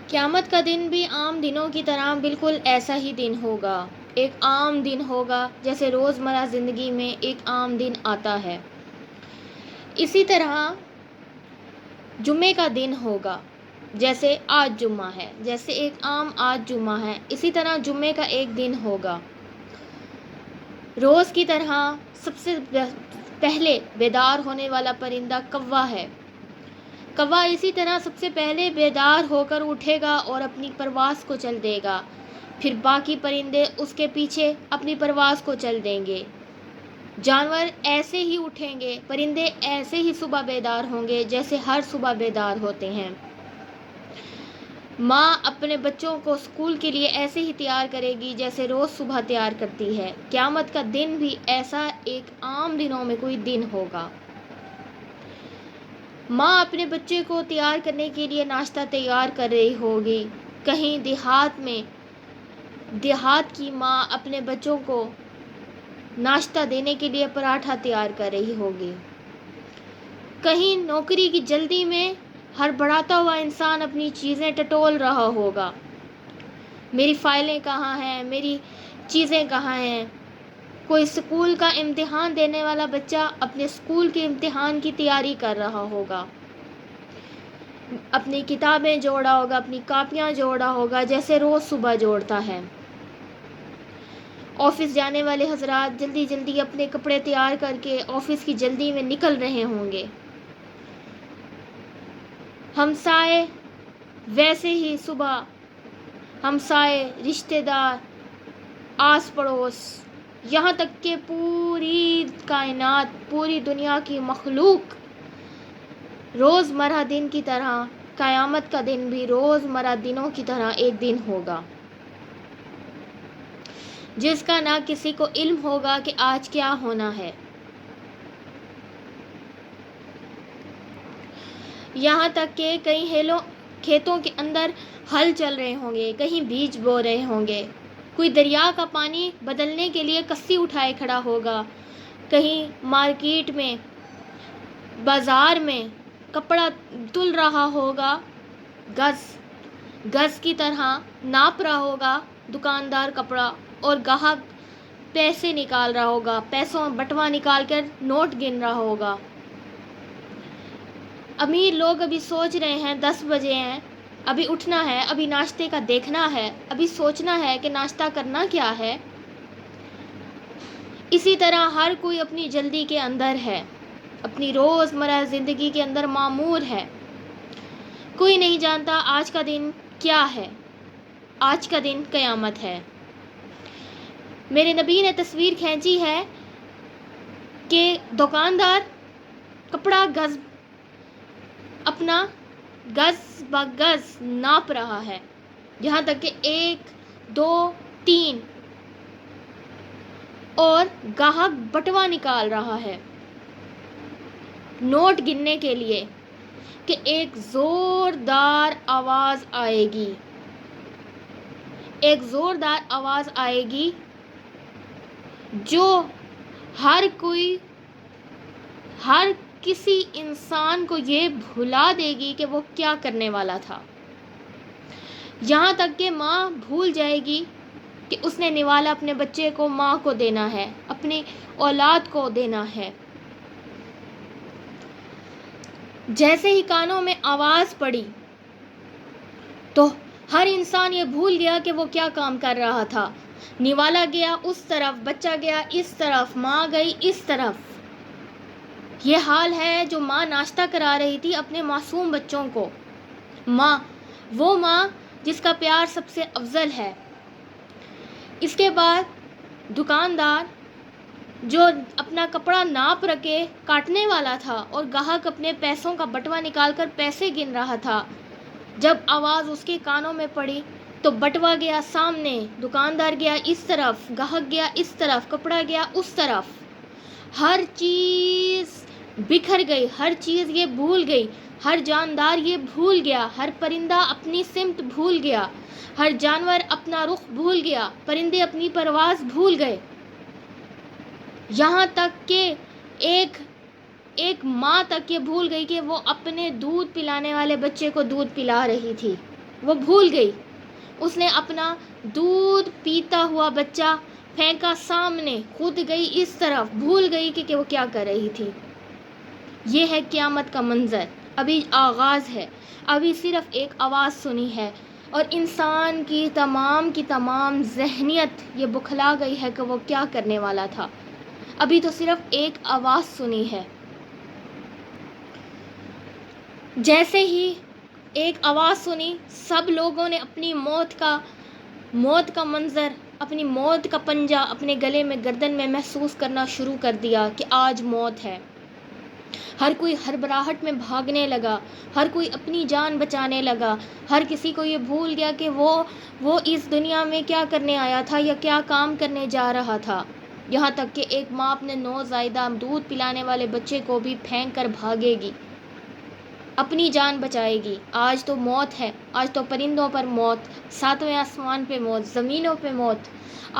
قیامت کا دن بھی عام دنوں کی طرح بالکل ایسا ہی دن ہوگا، ایک عام دن ہوگا جیسے روزمرہ زندگی میں ایک عام دن آتا ہے۔ اسی طرح جمعے کا دن ہوگا، جیسے آج جمعہ ہے، جیسے ایک عام آج جمعہ ہے، اسی طرح جمعے کا ایک دن ہوگا۔ روز کی طرح سب سے پہلے بیدار ہونے والا پرندہ کوا ہے۔ کوا اسی طرح سب سے پہلے بیدار ہو کر اٹھے گا اور اپنی پرواز کو چل دے گا، پھر باقی پرندے اس کے پیچھے اپنی پرواز کو چل دیں گے۔ جانور ایسے ہی اٹھیں گے، پرندے ایسے ہی صبح بیدار ہوں گے جیسے ہر صبح بیدار ہوتے ہیں۔ ماں اپنے بچوں کو اسکول کے لیے ایسے ہی تیار کرے گی جیسے روز صبح تیار کرتی ہے۔ قیامت کا دن بھی ایسا ایک عام دنوں میں کوئی دن ہوگا۔ ماں اپنے بچے کو تیار کرنے کے لیے ناشتہ تیار کر رہی ہوگی۔ کہیں دیہات کی ماں اپنے بچوں کو ناشتہ دینے کے لیے پراٹھا تیار کر رہی ہوگی۔ کہیں نوکری کی جلدی میں ہڑبڑاتا ہوا انسان اپنی چیزیں ٹٹول رہا ہوگا۔ میری فائلیں کہاں ہیں، میری چیزیں کہاں ہیں۔ کوئی اسکول کا امتحان دینے والا بچہ اپنے اسکول کے امتحان کی تیاری کر رہا ہوگا، اپنی کتابیں جوڑا ہوگا، اپنی کاپیاں جوڑا ہوگا جیسے روز صبح جوڑتا ہے۔ آفس جانے والے حضرات جلدی جلدی اپنے کپڑے تیار کر کے آفس کی جلدی میں نکل رہے ہوں گے۔ ہمسائے ویسے ہی صبح ہمسائے، رشتہ دار، آس پڑوس، یہاں تک کہ پوری کائنات، پوری دنیا کی مخلوق روزمرہ دن کی طرح، قیامت کا دن بھی روزمرہ دنوں کی طرح ایک دن ہوگا جس کا نہ کسی کو علم ہوگا کہ آج کیا ہونا ہے۔ یہاں تک کہ کئی کھیتوں کے اندر ہل چل رہے ہوں گے، کہیں بیج بو رہے ہوں گے، کوئی دریا کا پانی بدلنے کے لیے کسی اٹھائے کھڑا ہوگا، کہیں مارکیٹ میں، بازار میں کپڑا تل رہا ہوگا، گز کی طرح ناپ رہا ہوگا دکاندار کپڑا، اور گاہک پیسے نکال رہا ہوگا، پیسوں بٹوا نکال کر نوٹ گن رہا ہوگا۔ امیر لوگ ابھی سوچ رہے ہیں 10 بجے ہیں، ابھی اٹھنا ہے، ابھی ناشتے کا دیکھنا ہے، ابھی سوچنا ہے کہ ناشتہ کرنا کیا ہے۔ اسی طرح ہر کوئی اپنی جلدی کے اندر ہے، اپنی روزمرہ زندگی کے اندر معمور ہے۔ کوئی نہیں جانتا آج کا دن کیا ہے۔ آج کا دن قیامت ہے۔ میرے نبی نے تصویر کھینچی ہے کہ دکاندار کپڑا اپنا گز بگز ناپ رہا ہے، یہاں تک کہ 1 2 3 اور گاہک بٹوا نکال رہا ہے نوٹ گننے کے لیے کہ ایک زوردار آواز آئے گی، ایک زوردار آواز آئے گی جو ہر کسی انسان کو یہ بھلا دے گی کہ وہ کیا کرنے والا تھا۔ یہاں تک کہ ماں بھول جائے گی کہ اس نے نوالا اپنے بچے کو ماں کو دینا ہے، اپنی اولاد کو دینا ہے۔ جیسے ہی کانوں میں آواز پڑی تو ہر انسان یہ بھول گیا کہ وہ کیا کام کر رہا تھا۔ نوالا گیا اس طرف، بچہ گیا اس طرف، ماں گئی اس طرف۔ یہ حال ہے جو ماں ناشتہ کرا رہی تھی اپنے معصوم بچوں کو۔ وہ ماں جس کا پیار سب سے افضل ہے۔ اس کے بعد دکاندار جو اپنا کپڑا ناپ رکھے کاٹنے والا تھا اور گاہک اپنے پیسوں کا بٹوا نکال کر پیسے گن رہا تھا، جب آواز اس کے کانوں میں پڑی تو بٹوا گیا سامنے، دکاندار گیا اس طرف، گاہک گیا اس طرف، کپڑا گیا اس طرف۔ ہر چیز بکھر گئی، ہر چیز یہ بھول گئی، ہر جاندار یہ بھول گیا، ہر پرندہ اپنی سمت بھول گیا، ہر جانور اپنا رخ بھول گیا، پرندے اپنی پرواز بھول گئے، یہاں تک کہ ایک ماں تک یہ بھول گئی کہ وہ اپنے دودھ پلانے والے بچے کو دودھ پلا رہی تھی. وہ بھول گئی. اس نے اپنا دودھ پیتا ہوا بچہ پھینکا سامنے، خود گئی اس طرف، بھول گئی کہ وہ کیا کر رہی تھی. یہ ہے قیامت کا منظر. ابھی آغاز ہے، ابھی صرف ایک آواز سنی ہے اور انسان کی تمام ذہنیت یہ بکھلا گئی ہے کہ وہ کیا کرنے والا تھا. ابھی تو صرف ایک آواز سنی ہے. جیسے ہی ایک آواز سنی، سب لوگوں نے اپنی موت کا منظر، اپنی موت کا پنجہ اپنے گلے میں، گردن میں محسوس کرنا شروع کر دیا کہ آج موت ہے. ہر کوئی ہڑبڑاہٹ میں بھاگنے لگا، ہر کوئی اپنی جان بچانے لگا. ہر کسی کو یہ بھول گیا کہ وہ اس دنیا میں کیا کرنے آیا تھا یا کیا کام کرنے جا رہا تھا. یہاں تک کہ ایک ماں اپنے نوزائیدہ دودھ پلانے والے بچے کو بھی پھینک کر بھاگے گی، اپنی جان بچائے گی. آج تو موت ہے، آج تو پرندوں پر موت، ساتویں آسمان پہ موت، زمینوں پہ موت.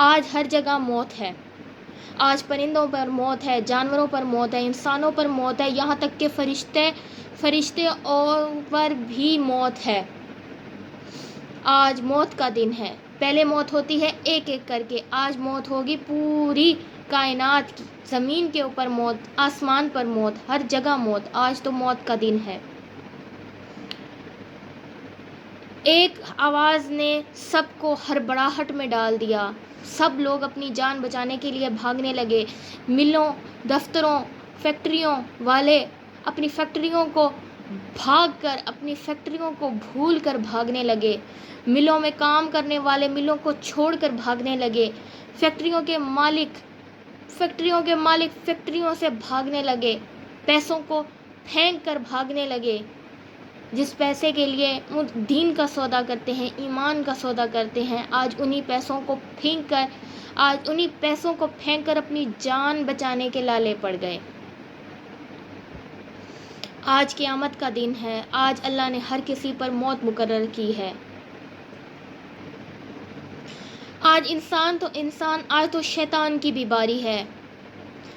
آج ہر جگہ موت ہے. آج پرندوں پر موت ہے، جانوروں پر موت ہے، انسانوں پر موت ہے، یہاں تک کہ فرشتے اور پر بھی موت ہے. آج موت کا دن ہے. پہلے موت ہوتی ہے ایک ایک کر کے، آج موت ہوگی پوری کائنات کی. زمین کے اوپر موت، آسمان پر موت، ہر جگہ موت. آج تو موت کا دن ہے. ایک آواز نے سب کو ہڑبڑاہٹ میں ڈال دیا. سب لوگ اپنی جان بچانے کے لیے بھاگنے لگے. ملوں، دفتروں، فیکٹریوں والے اپنی فیکٹریوں کو بھول کر بھاگنے لگے. ملوں میں کام کرنے والے ملوں کو چھوڑ کر بھاگنے لگے. فیکٹریوں کے مالک فیکٹریوں سے بھاگنے لگے. پیسوں کو پھینک کر بھاگنے لگے. جس پیسے کے لیے دین کا سودا کرتے ہیں، ایمان کا سودا کرتے ہیں، آج انہی پیسوں کو پھینک کر اپنی جان بچانے کے لالے پڑ گئے. آج قیامت کا دن ہے. آج اللہ نے ہر کسی پر موت مقرر کی ہے. آج آج تو شیطان کی بھی باری ہے.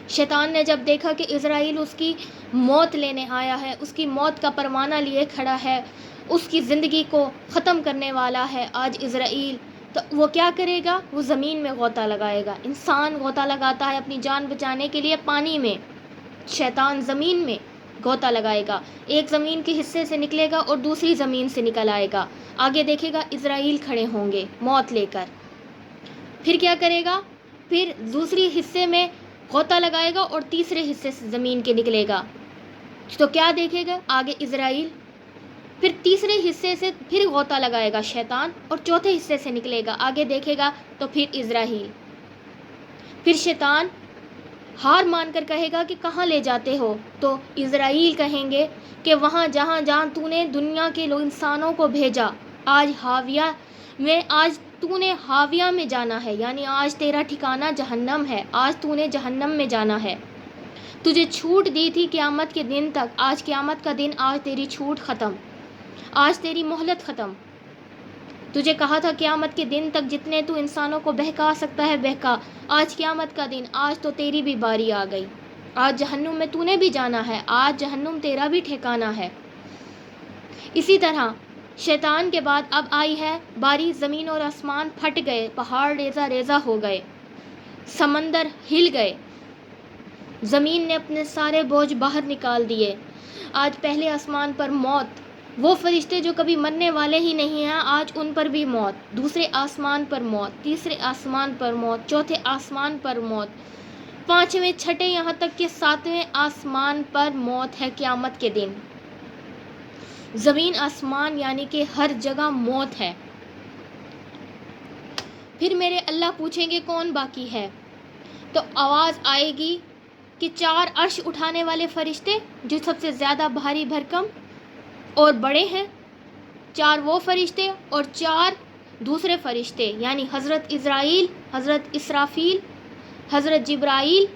شیطان نے جب دیکھا کہ اسرائیل اس کی موت لینے آیا ہے، اس کی موت کا پروانہ لیے کھڑا ہے، اس کی زندگی کو ختم کرنے والا ہے آج اسرائیل، تو وہ کیا کرے گا؟ وہ زمین میں غوطہ لگائے گا. انسان غوطہ لگاتا ہے اپنی جان بچانے کے لیے پانی میں، شیطان زمین میں غوطہ لگائے گا. ایک زمین کے حصے سے نکلے گا اور دوسری زمین سے نکل آئے گا. آگے دیکھے گا اسرائیل کھڑے ہوں گے موت لے کر. پھر کیا کرے گا؟ پھر دوسری حصے میں غوطہ لگائے گا اور تیسرے حصے سے زمین کے نکلے گا. تو کیا دیکھے گا؟ آگے اسرائیل. پھر تیسرے حصے سے پھر غوطہ لگائے گا شیطان اور چوتھے حصے سے نکلے گا. آگے دیکھے گا تو پھر اسرائیل. پھر شیطان ہار مان کر کہے گا کہ کہاں لے جاتے ہو؟ تو اسرائیل کہیں گے کہ وہاں جہاں تو نے دنیا کے انسانوں کو بھیجا. آج تو نے ہاویہ میں جانا ہے، یعنی آج تیرا ٹھکانہ جہنم ہے. آج تو نے جہنم میں جانا ہے. تجھے چھوٹ دی تھی قیامت کے دن تک. آج قیامت کا دن، آج تیری چھوٹ ختم، آج تیری مہلت ختم. تجھے کہا تھا قیامت کے دن تک جتنے تو انسانوں کو بہکا سکتا ہے بہکا. آج قیامت کا دن، آج تو تیری بھی باری آ گئی. آج جہنم میں تو نے بھی جانا ہے. آج جہنم تیرا بھی ٹھکانہ ہے. اسی طرح شیطان کے بعد اب آئی ہے باری. زمین اور آسمان پھٹ گئے، پہاڑ ریزہ ریزہ ہو گئے، سمندر ہل گئے، زمین نے اپنے سارے بوجھ باہر نکال دیے. آج پہلے آسمان پر موت. وہ فرشتے جو کبھی مرنے والے ہی نہیں ہیں، آج ان پر بھی موت. دوسرے آسمان پر موت، تیسرے آسمان پر موت، چوتھے آسمان پر موت، پانچویں، چھٹے، یہاں تک کہ ساتویں آسمان پر موت ہے قیامت کے دن. زمین آسمان یعنی کہ ہر جگہ موت ہے. پھر میرے اللہ پوچھیں گے کون باقی ہے؟ تو آواز آئے گی کہ 4 عرش اٹھانے والے فرشتے جو سب سے زیادہ بھاری بھرکم اور بڑے ہیں، 4 وہ فرشتے اور 4 دوسرے فرشتے، یعنی حضرت اسرائیل، حضرت اسرافیل، حضرت جبرائیل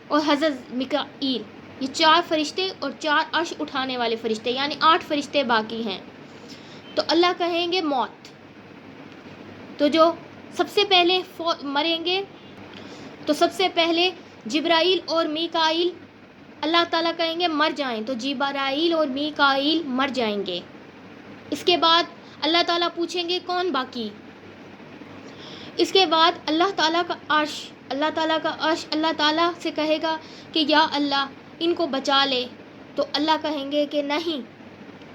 اور حضرت میکائیل. یہ 4 فرشتے اور 4 عرش اٹھانے والے فرشتے، یعنی 8 فرشتے باقی ہیں. تو اللہ کہیں گے موت. تو جو سب سے پہلے مریں گے، تو سب سے پہلے جبرائیل اور میکائیل اللہ تعالیٰ کہیں گے مر جائیں تو جبرائیل اور میکائیل مر جائیں گے۔ اس کے بعد اللہ تعالیٰ پوچھیں گے کون باقی؟ اس کے بعد اللہ تعالیٰ کا عرش اللہ تعالیٰ سے کہے گا کہ یا اللہ ان کو بچا لے، تو اللہ کہیں گے کہ نہیں،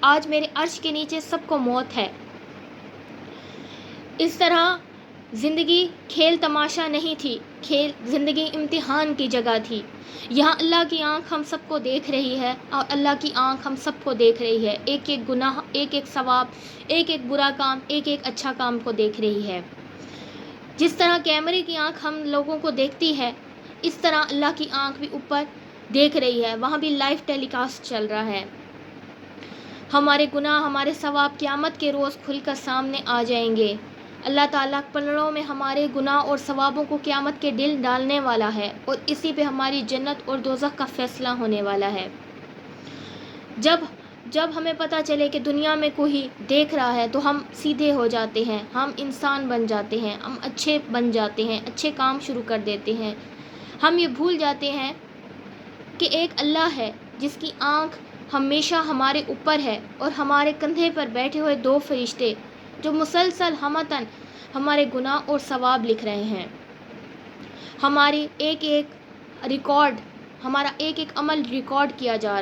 آج میرے عرش کے نیچے سب کو موت ہے۔ اس طرح زندگی کھیل تماشا نہیں تھی، زندگی امتحان کی جگہ تھی۔ یہاں اللہ کی آنکھ ہم سب کو دیکھ رہی ہے، اور اللہ کی آنکھ ہم سب کو دیکھ رہی ہے، ایک ایک گناہ، ایک ایک ثواب، ایک ایک برا کام، ایک ایک اچھا کام کو دیکھ رہی ہے۔ جس طرح کیمرے کی آنکھ ہم لوگوں کو دیکھتی ہے، اس طرح اللہ کی آنکھ بھی اوپر دیکھ رہی ہے، وہاں بھی لائیو ٹیلی کاسٹ چل رہا ہے۔ ہمارے گناہ، ہمارے ثواب قیامت کے روز کھل کر سامنے آ جائیں گے۔ اللہ تعالیٰ پلڑوں میں ہمارے گناہ اور ثوابوں کو قیامت کے دن ڈالنے والا ہے، اور اسی پہ ہماری جنت اور دوزخ کا فیصلہ ہونے والا ہے۔ جب ہمیں پتہ چلے کہ دنیا میں کوئی دیکھ رہا ہے تو ہم سیدھے ہو جاتے ہیں، ہم انسان بن جاتے ہیں، ہم اچھے بن جاتے ہیں، اچھے کام شروع کر دیتے ہیں۔ ہم یہ بھول جاتے ہیں کہ ایک اللہ ہے جس کی آنکھ ہمیشہ ہمارے اوپر ہے، اور ہمارے کندھے پر بیٹھے ہوئے دو فرشتے جو مسلسل ہمتاً ہمارے گناہ اور ثواب لکھ رہے ہیں۔ ہمارا ایک ایک عمل ریکارڈ کیا جا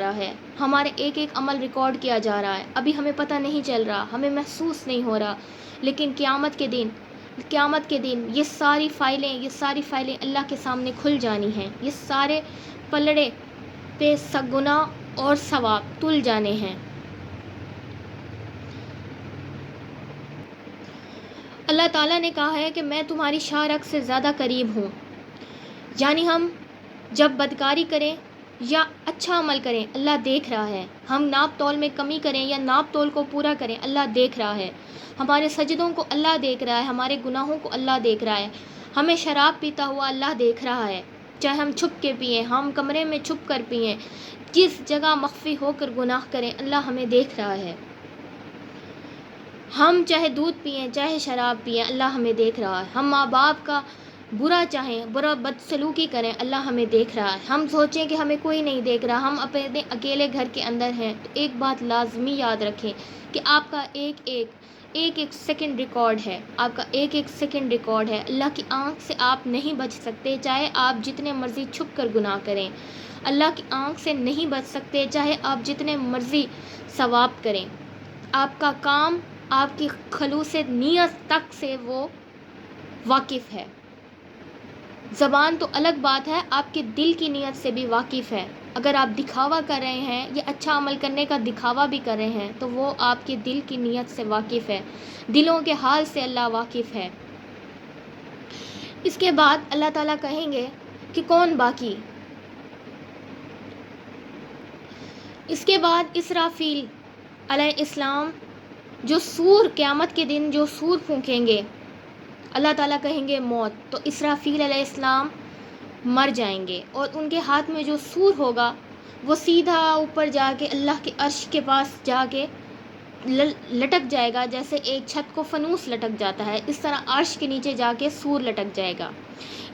رہا ہے، ابھی ہمیں پتہ نہیں چل رہا، ہمیں محسوس نہیں ہو رہا، لیکن قیامت کے دن یہ ساری فائلیں اللہ کے سامنے کھل جانی ہیں، یہ سارے پلڑے پہ گناہ اور ثواب تل جانے ہیں۔ اللہ تعالیٰ نے کہا ہے کہ میں تمہاری شاہ رگ سے زیادہ قریب ہوں، یعنی ہم جب بدکاری کریں یا اچھا عمل کریں اللہ دیکھ رہا ہے، ہم ناپ تول میں کمی کریں یا ناپ تول کو پورا کریں اللہ دیکھ رہا ہے، ہمارے سجدوں کو اللہ دیکھ رہا ہے، ہمارے گناہوں کو اللہ دیکھ رہا ہے، ہمیں شراب پیتا ہوا اللہ دیکھ رہا ہے، چاہے ہم چھپ کے پئیں، ہم کمرے میں چھپ کر پئیں، کس جگہ مخفی ہو کر گناہ کریں اللہ ہمیں دیکھ رہا ہے، ہم چاہے دودھ پئیں چاہے شراب پئیں اللہ ہمیں دیکھ رہا ہے، ہم ماں باپ کا برا بدسلوکی کریں اللہ ہمیں دیکھ رہا ہے، ہم سوچیں کہ ہمیں کوئی نہیں دیکھ رہا، ہم اپنے اکیلے گھر کے اندر ہیں، تو ایک بات لازمی یاد رکھیں کہ آپ کا ایک سیکنڈ ریکارڈ ہے، آپ کا ایک سیکنڈ ریکارڈ ہے، اللہ کی آنکھ سے آپ نہیں بچ سکتے، چاہے آپ جتنے مرضی چھپ کر گناہ کریں، اللہ کی آنکھ سے نہیں بچ سکتے، چاہے آپ جتنے مرضی ثواب کریں، آپ کا کام آپ کی خلوص نیت تک سے وہ واقف ہے۔ زبان تو الگ بات ہے، آپ کے دل کی نیت سے بھی واقف ہے، اگر آپ دکھاوا کر رہے ہیں یا اچھا عمل کرنے کا دکھاوا بھی کر رہے ہیں تو وہ آپ کے دل کی نیت سے واقف ہے، دلوں کے حال سے اللہ واقف ہے۔ اس کے بعد اللہ تعالیٰ کہیں گے کہ کون باقی؟ اس کے بعد اسرافیل علیہ السلام جو قیامت کے دن جو سور پھونکیں گے، اللہ تعالیٰ کہیں گے موت، تو اسرافیل علیہ السلام مر جائیں گے، اور ان کے ہاتھ میں جو سور ہوگا وہ سیدھا اوپر جا کے اللہ کے عرش کے پاس جا کے لٹک جائے گا، جیسے ایک چھت کو فانوس لٹک جاتا ہے، اس طرح عرش کے نیچے جا کے سور لٹک جائے گا۔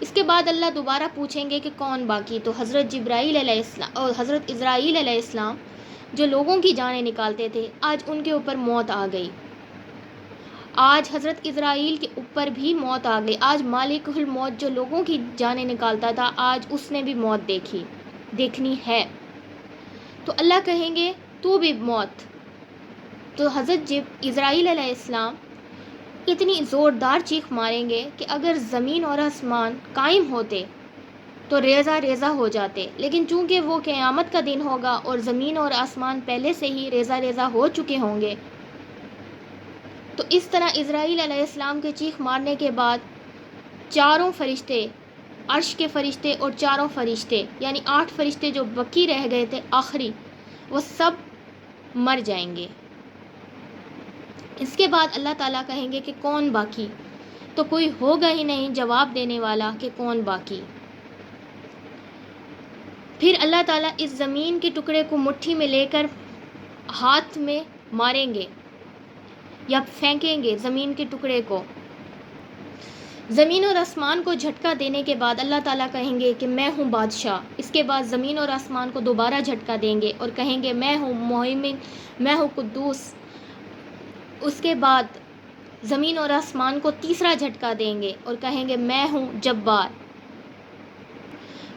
اس کے بعد اللہ دوبارہ پوچھیں گے کہ کون باقی؟ تو حضرت جبرائیل علیہ السلام اور حضرت اسرائیل علیہ السلام جو لوگوں کی جانیں نکالتے تھے، آج ان کے اوپر موت آ گئی، آج حضرت اسرائیل کے اوپر بھی موت آ گئی، آج مالک الموت جو لوگوں کی جانیں نکالتا تھا آج اس نے بھی موت دیکھنی ہے، تو اللہ کہیں گے تو بھی موت، تو حضرت اسرائیل علیہ السلام اتنی زوردار چیخ ماریں گے کہ اگر زمین اور آسمان قائم ہوتے تو ریزہ ریزہ ہو جاتے، لیکن چونکہ وہ قیامت کا دن ہوگا اور زمین اور آسمان پہلے سے ہی ریزہ ریزہ ہو چکے ہوں گے، تو اس طرح اسرائیل علیہ السلام کے چیخ مارنے کے بعد چاروں فرشتے، عرش کے فرشتے اور چاروں فرشتے یعنی 8 فرشتے جو باقی رہ گئے تھے آخری، وہ سب مر جائیں گے۔ اس کے بعد اللہ تعالیٰ کہیں گے کہ کون باقی؟ تو کوئی ہوگا ہی نہیں جواب دینے والا کہ کون باقی۔ پھر اللہ تعالیٰ اس زمین کے ٹکڑے کو مٹھی میں لے کر ہاتھ میں ماریں گے یا پھینکیں گے زمین کے ٹکڑے کو، زمین اور آسمان کو جھٹکا دینے کے بعد اللہ تعالیٰ کہیں گے کہ میں ہوں بادشاہ. اس کے بعد زمین اور آسمان کو دوبارہ جھٹکا دیں گے اور کہیں گے میں ہوں مہیمن، میں ہوں قدوس. اس کے بعد زمین اور آسمان کو تیسرا جھٹکا دیں گے اور کہیں گے میں ہوں جبار.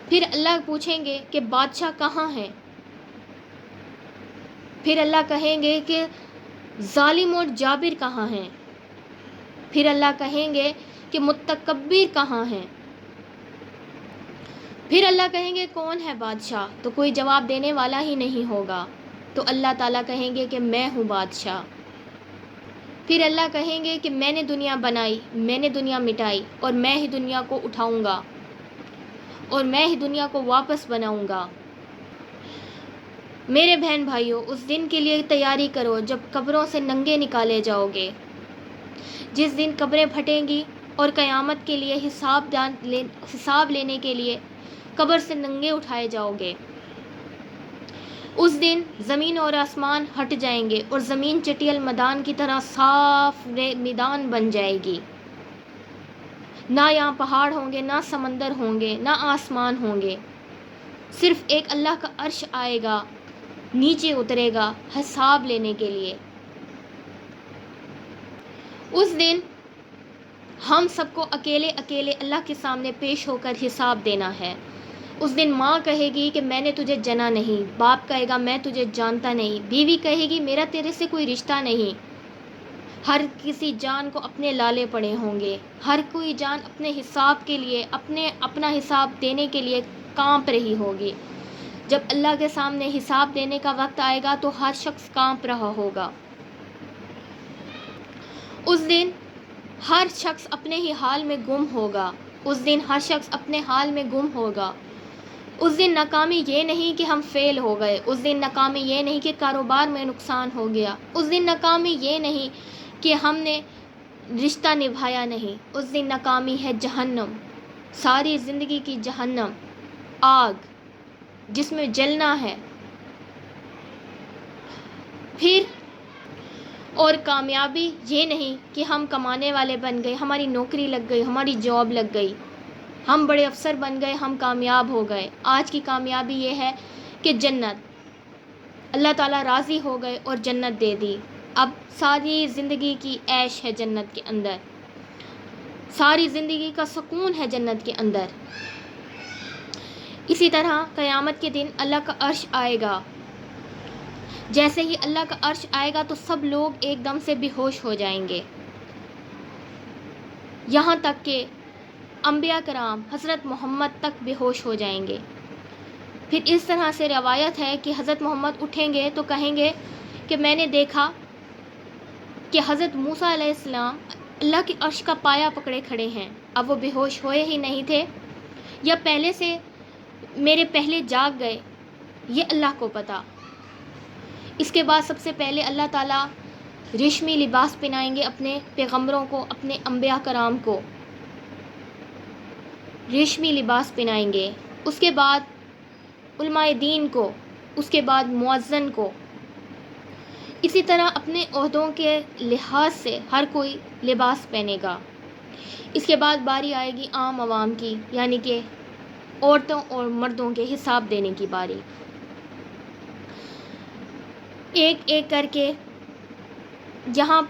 پھر اللہ پوچھیں گے کہ بادشاہ کہاں ہے؟ پھر اللہ کہیں گے کہ ظالم اور جابر کہاں ہیں؟ پھر اللہ کہیں گے کہ متکبر کہاں ہیں؟ پھر اللہ کہیں گے کون ہے بادشاہ؟ تو کوئی جواب دینے والا ہی نہیں ہوگا. تو اللہ تعالیٰ کہیں گے کہ میں ہوں بادشاہ. پھر اللہ کہیں گے کہ میں نے دنیا بنائی، میں نے دنیا مٹائی، اور میں ہی دنیا کو اٹھاؤں گا اور میں ہی دنیا کو واپس بناؤں گا. میرے بہن بھائیوں، اس دن کے لیے تیاری کرو جب قبروں سے ننگے نکالے جاؤ گے، جس دن قبریں پھٹیں گی اور قیامت کے لیے حساب لینے کے لیے قبر سے ننگے اٹھائے جاؤ گے. اس دن زمین اور آسمان ہٹ جائیں گے اور زمین چٹیل میدان کی طرح صاف میدان بن جائے گی. نہ یہاں پہاڑ ہوں گے، نہ سمندر ہوں گے، نہ آسمان ہوں گے. صرف ایک اللہ کا عرش آئے گا، نیچے اترے گا حساب لینے کے لیے. اس دن ہم سب کو اکیلے اکیلے اللہ کے سامنے پیش ہو کر حساب دینا ہے. اس دن ماں کہے گی کہ میں نے تجھے جنا نہیں، باپ کہے گا میں تجھے جانتا نہیں، بیوی کہے گی میرا تیرے سے کوئی رشتہ نہیں. ہر کسی جان کو اپنے لالے پڑے ہوں گے. ہر کوئی جان اپنے حساب کے لیے، اپنا حساب دینے کے لیے کانپ رہی ہوگی. جب اللہ کے سامنے حساب دینے کا وقت آئے گا تو ہر شخص کانپ رہا ہوگا. اس دن ہر شخص اپنے ہی حال میں گم ہوگا. اس دن ہر شخص اپنے حال میں گم ہوگا. اس دن ناکامی یہ نہیں کہ ہم فیل ہو گئے. اس دن ناکامی یہ نہیں کہ کاروبار میں نقصان ہو گیا. اس دن ناکامی یہ نہیں کہ ہم نے رشتہ نبھایا نہیں. اس دن ناکامی ہے جہنم، ساری زندگی کی جہنم، آگ جس میں جلنا ہے. پھر اور کامیابی یہ نہیں کہ ہم کمانے والے بن گئے، ہماری نوکری لگ گئی، ہماری جاب لگ گئی، ہم بڑے افسر بن گئے، ہم کامیاب ہو گئے. آج کی کامیابی یہ ہے کہ جنت، اللہ تعالیٰ راضی ہو گئے اور جنت دے دی. اب ساری زندگی کی عیش ہے جنت کے اندر، ساری زندگی کا سکون ہے جنت کے اندر. اسی طرح قیامت کے دن اللہ کا عرش آئے گا. جیسے ہی اللہ کا عرش آئے گا تو سب لوگ ایک دم سے بے ہوش ہو جائیں گے، یہاں تک کہ انبیاء کرام حضرت محمد تک بے ہوش ہو جائیں گے. پھر اس طرح سے روایت ہے کہ حضرت محمد اٹھیں گے تو کہیں گے کہ میں نے دیکھا کہ حضرت موسیٰ علیہ السلام اللہ کے عرش کا پایا پکڑے کھڑے ہیں. اب وہ بے ہوش ہوئے ہی نہیں تھے یا پہلے سے میرے پہلے جاگ گئے، یہ اللہ کو پتہ. اس کے بعد سب سے پہلے اللہ تعالیٰ ریشمی لباس پہنائیں گے اپنے پیغمبروں کو، اپنے انبیاء کرام کو ریشمی لباس پہنائیں گے. اس کے بعد علماء دین کو، اس کے بعد مؤذن کو. اسی طرح اپنے عہدوں کے لحاظ سے ہر کوئی لباس پہنے گا. اس کے بعد باری آئے گی عام عوام کی، یعنی کہ عورتوں اور مردوں کے حساب دینے کی باری. ایک ایک کر کے جہاں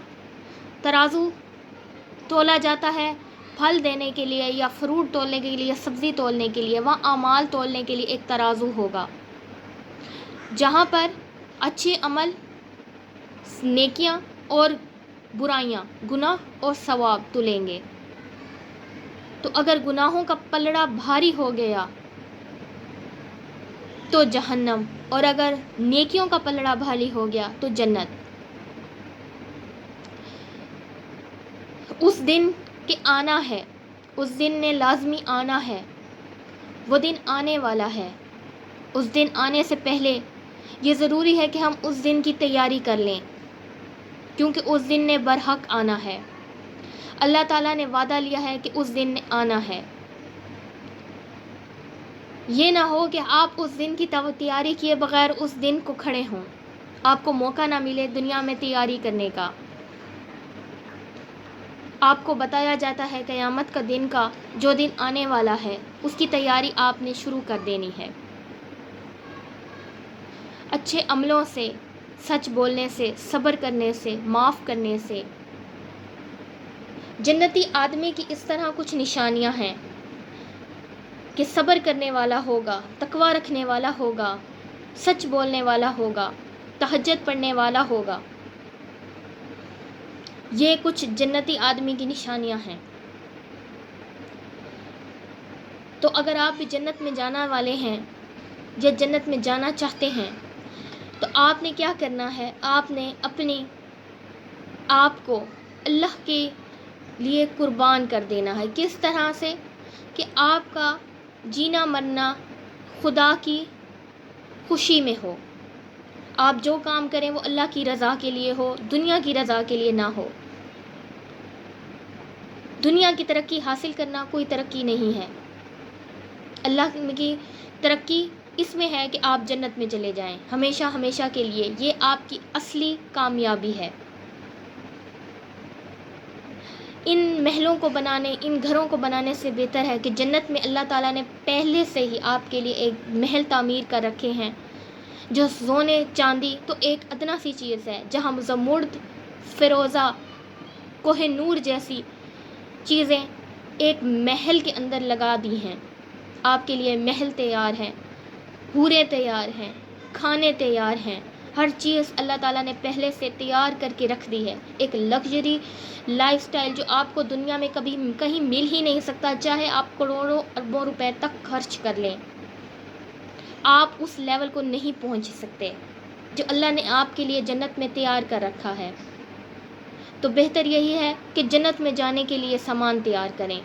ترازو تولا جاتا ہے پھل دینے کے لیے یا فروٹ تولنے کے لیے، سبزی تولنے کے لیے، وہاں اعمال تولنے کے لیے ایک ترازو ہوگا جہاں پر اچھے عمل، نیکیاں اور برائیاں، گناہ اور ثواب تلیں گے. تو اگر گناہوں کا پلڑا بھاری ہو گیا تو جہنم، اور اگر نیکیوں کا پلڑا بھاری ہو گیا تو جنت. اس دن کے آنا ہے، اس دن نے لازمی آنا ہے، وہ دن آنے والا ہے. اس دن آنے سے پہلے یہ ضروری ہے کہ ہم اس دن کی تیاری کر لیں، کیونکہ اس دن نے برحق آنا ہے. اللہ تعالیٰ نے وعدہ لیا ہے کہ اس دن نے آنا ہے. یہ نہ ہو کہ آپ اس دن کی تیاری کیے بغیر اس دن کو کھڑے ہوں، آپ کو موقع نہ ملے دنیا میں تیاری کرنے کا. آپ کو بتایا جاتا ہے قیامت کا دن کا جو دن آنے والا ہے اس کی تیاری آپ نے شروع کر دینی ہے. اچھے عملوں سے، سچ بولنے سے، صبر کرنے سے، معاف کرنے سے. جنتی آدمی کی اس طرح کچھ نشانیاں ہیں کہ صبر کرنے والا ہوگا، تقوی رکھنے والا ہوگا، سچ بولنے والا ہوگا، تہجد پڑھنے والا ہوگا. یہ کچھ جنتی آدمی کی نشانیاں ہیں. تو اگر آپ بھی جنت میں جانا والے ہیں یا جنت میں جانا چاہتے ہیں تو آپ نے کیا کرنا ہے؟ آپ نے اپنی آپ کو اللہ کے لیے قربان کر دینا ہے. کس طرح سے؟ کہ آپ کا جینا مرنا خدا کی خوشی میں ہو. آپ جو کام کریں وہ اللہ کی رضا کے لیے ہو، دنیا کی رضا کے لیے نہ ہو. دنیا کی ترقی حاصل کرنا کوئی ترقی نہیں ہے. اللہ کی ترقی اس میں ہے کہ آپ جنت میں چلے جائیں ہمیشہ ہمیشہ کے لیے. یہ آپ کی اصلی کامیابی ہے. ان محلوں کو بنانے، ان گھروں کو بنانے سے بہتر ہے کہ جنت میں اللہ تعالیٰ نے پہلے سے ہی آپ کے لیے ایک محل تعمیر کر رکھے ہیں جو سونے چاندی تو ایک ادنا سی چیز ہے، جہاں زمرد، فیروزہ، کوہ نور جیسی چیزیں ایک محل کے اندر لگا دی ہیں. آپ کے لیے محل تیار ہیں، حوریں تیار ہیں، کھانے تیار ہیں. ہر چیز اللہ تعالیٰ نے پہلے سے تیار کر کے رکھ دی ہے. ایک لگژری لائف سٹائل جو آپ کو دنیا میں کبھی کہیں مل ہی نہیں سکتا. چاہے آپ کروڑوں اربوں روپے تک خرچ کر لیں، آپ اس لیول کو نہیں پہنچ سکتے جو اللہ نے آپ کے لیے جنت میں تیار کر رکھا ہے. تو بہتر یہی ہے کہ جنت میں جانے کے لیے سامان تیار کریں.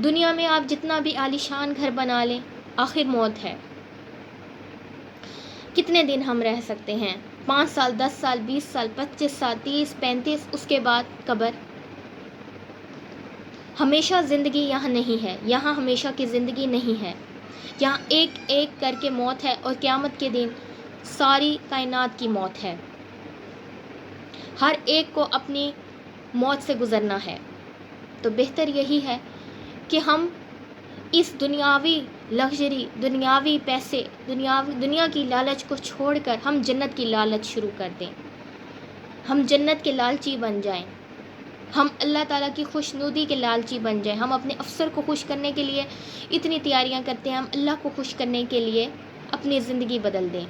دنیا میں آپ جتنا بھی عالیشان گھر بنا لیں، آخر موت ہے. کتنے دن ہم رہ سکتے ہیں؟ 5 سال، 10 سال، 20 سال، 25 سال، 30، 35، اس کے بعد قبر. ہمیشہ زندگی یہاں نہیں ہے. یہاں ہمیشہ کی زندگی نہیں ہے. یہاں ایک ایک کر کے موت ہے اور قیامت کے دن ساری کائنات کی موت ہے. ہر ایک کو اپنی موت سے گزرنا ہے. تو بہتر یہی ہے کہ ہم اس دنیاوی لگژری، دنیاوی پیسے، دنیا کی لالچ کو چھوڑ کر ہم جنت کی لالچ شروع کر دیں. ہم جنت کے لالچی بن جائیں. ہم اللہ تعالیٰ کی خوشنودی کے لالچی بن جائیں. ہم اپنے افسر کو خوش کرنے کے لیے اتنی تیاریاں کرتے ہیں، ہم اللہ کو خوش کرنے کے لیے اپنی زندگی بدل دیں.